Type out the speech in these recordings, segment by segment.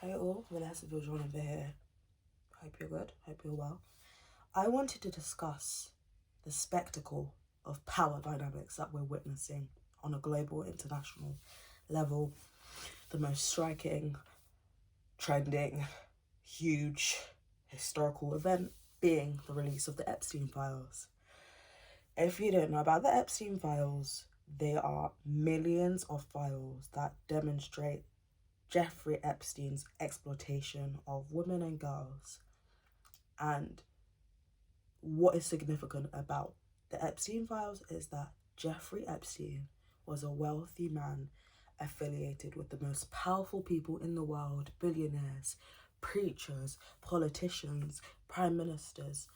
Hey all, Vanessa Viljon over here. Hope you're good, hope you're well. I wanted to discuss the spectacle of power dynamics that we're witnessing on a global, international level. The most striking, trending, huge, historical event being the release of the Epstein Files. If you don't know about the Epstein Files, they are millions of files that demonstrate Jeffrey Epstein's exploitation of women and girls. And what is significant about the Epstein Files is that Jeffrey Epstein was a wealthy man affiliated with the most powerful people in the world, billionaires, preachers, politicians, prime ministers,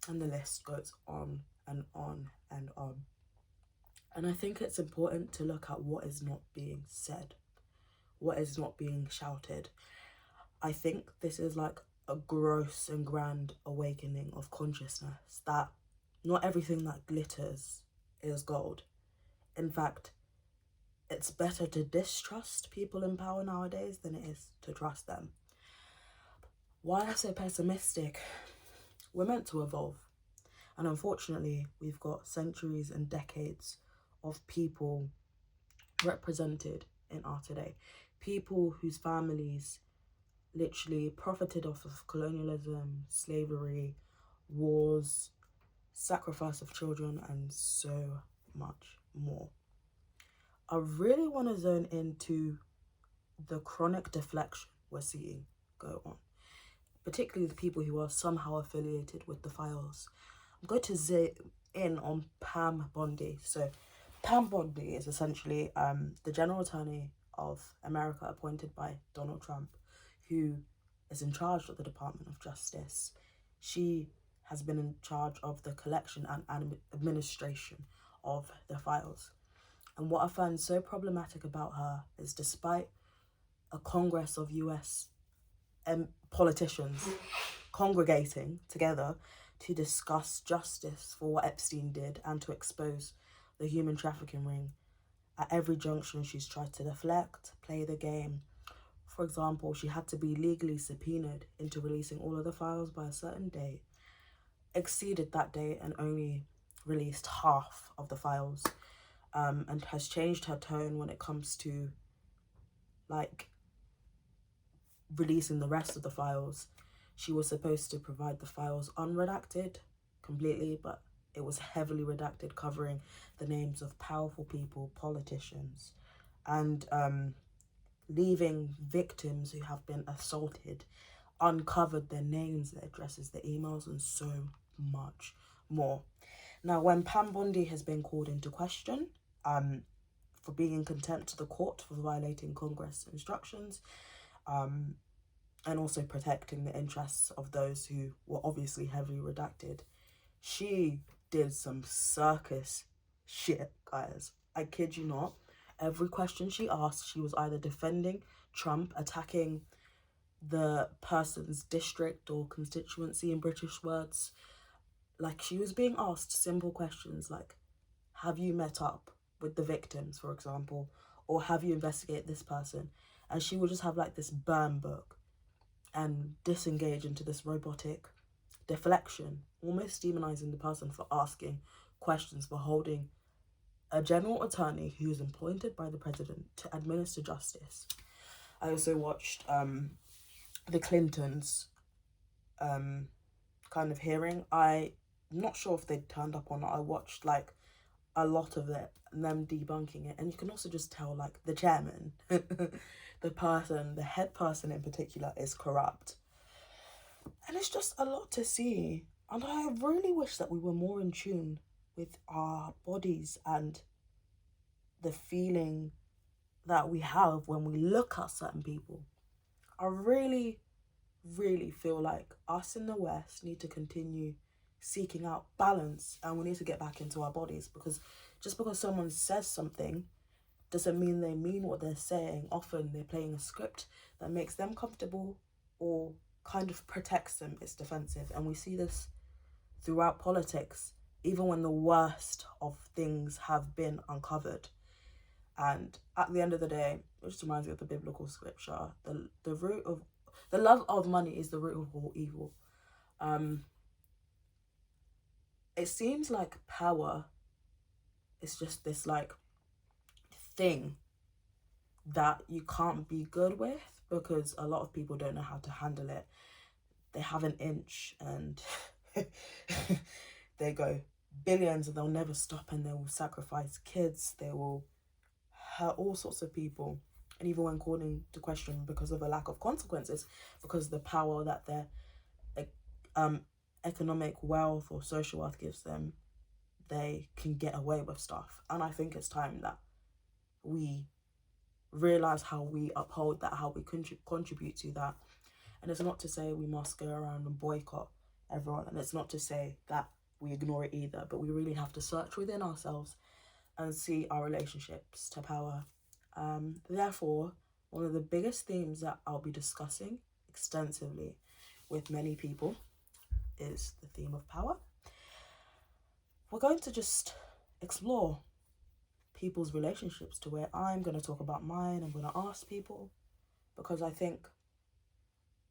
and the list goes on and on and on. And I think it's important to look at what is not being said, what is not being shouted. I think this is like a gross and grand awakening of consciousness that not everything that glitters is gold. In fact, it's better to distrust people in power nowadays than it is to trust them. Why am I so pessimistic? We're meant to evolve. And unfortunately, we've got centuries and decades of people represented in our today. People whose families literally profited off of colonialism, slavery, wars, sacrifice of children, and so much more. I really want to zone into the chronic deflection we're seeing go on, particularly the people who are somehow affiliated with the files. I'm going to zoom in on Pam Bondi. So Pam Bondi is essentially the General Attorney of America appointed by Donald Trump, who is in charge of the Department of Justice. She has been in charge of the collection and administration of the files. And what I find so problematic about her is, despite a Congress of US politicians congregating together to discuss justice for what Epstein did and to expose the human trafficking ring, at every junction she's tried to deflect, play the game. For example, she had to be legally subpoenaed into releasing all of the files by a certain date, exceeded that date and only released half of the files, and has changed her tone when it comes to like releasing the rest of the files. She was supposed to provide the files unredacted completely, but it was heavily redacted, covering the names of powerful people, politicians, and leaving victims who have been assaulted uncovered, their names, their addresses, their emails, and so much more. Now, when Pam Bondi has been called into question for being in contempt to the court for violating Congress instructions, and also protecting the interests of those who were obviously heavily redacted, she did some circus shit, guys. I kid you not. Every question she asked, she was either defending Trump, attacking the person's district or constituency in British words. Like, she was being asked simple questions like, have you met up with the victims, for example, or have you investigated this person? And she would just have like this burn book and disengage into this robotic deflection, almost demonizing the person for asking questions, for holding a general attorney who is appointed by the president to administer justice. I also watched the Clintons kind of hearing. I'm not sure if they turned up or not. I watched like a lot of it and them debunking it, and you can also just tell like the chairman the head person in particular, is corrupt. And it's just a lot to see. And I really wish that we were more in tune with our bodies and the feeling that we have when we look at certain people. I really, really feel like us in the West need to continue seeking out balance, and we need to get back into our bodies, because just because someone says something doesn't mean they mean what they're saying. Often they're playing a script that makes them comfortable or kind of protects them. It's defensive. And we see this throughout politics, even when the worst of things have been uncovered. And at the end of the day, it just reminds me of the biblical scripture. The root of the love of money is the root of all evil. It seems like power is just this like thing that you can't be good with, because a lot of people don't know how to handle it. They have an inch and they go billions, and they'll never stop, and they will sacrifice kids, they will hurt all sorts of people, and even when called into question because of a lack of consequences, because of the power that their economic wealth or social wealth gives them, they can get away with stuff. And I think it's time that we realize how we uphold that, how we contribute to that. And it's not to say we must go around and boycott everyone, and it's not to say that we ignore it either, but we really have to search within ourselves and see our relationships to power. Therefore, one of the biggest themes that I'll be discussing extensively with many people is the theme of power. We're going to just explore people's relationships, to where I'm going to talk about mine. I'm going to ask people, because I think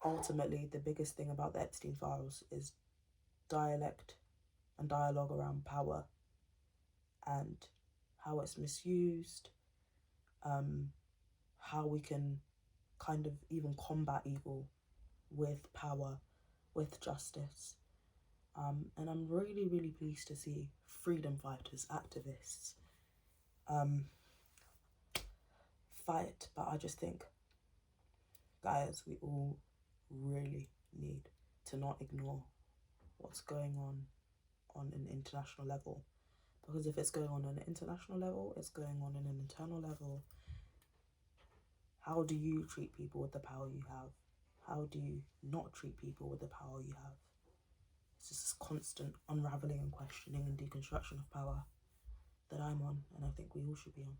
ultimately the biggest thing about the Epstein Files is dialect and dialogue around power and how it's misused, how we can kind of even combat evil with power, with justice. And I'm really, really pleased to see freedom fighters, activists fight. But I just think, guys, we all really need to not ignore what's going on an international level. Because if it's going on an international level, it's going on an internal level. How do you treat people with the power you have? How do you not treat people with the power you have? It's just this constant unraveling and questioning and deconstruction of power that I'm on, and I think we all should be on.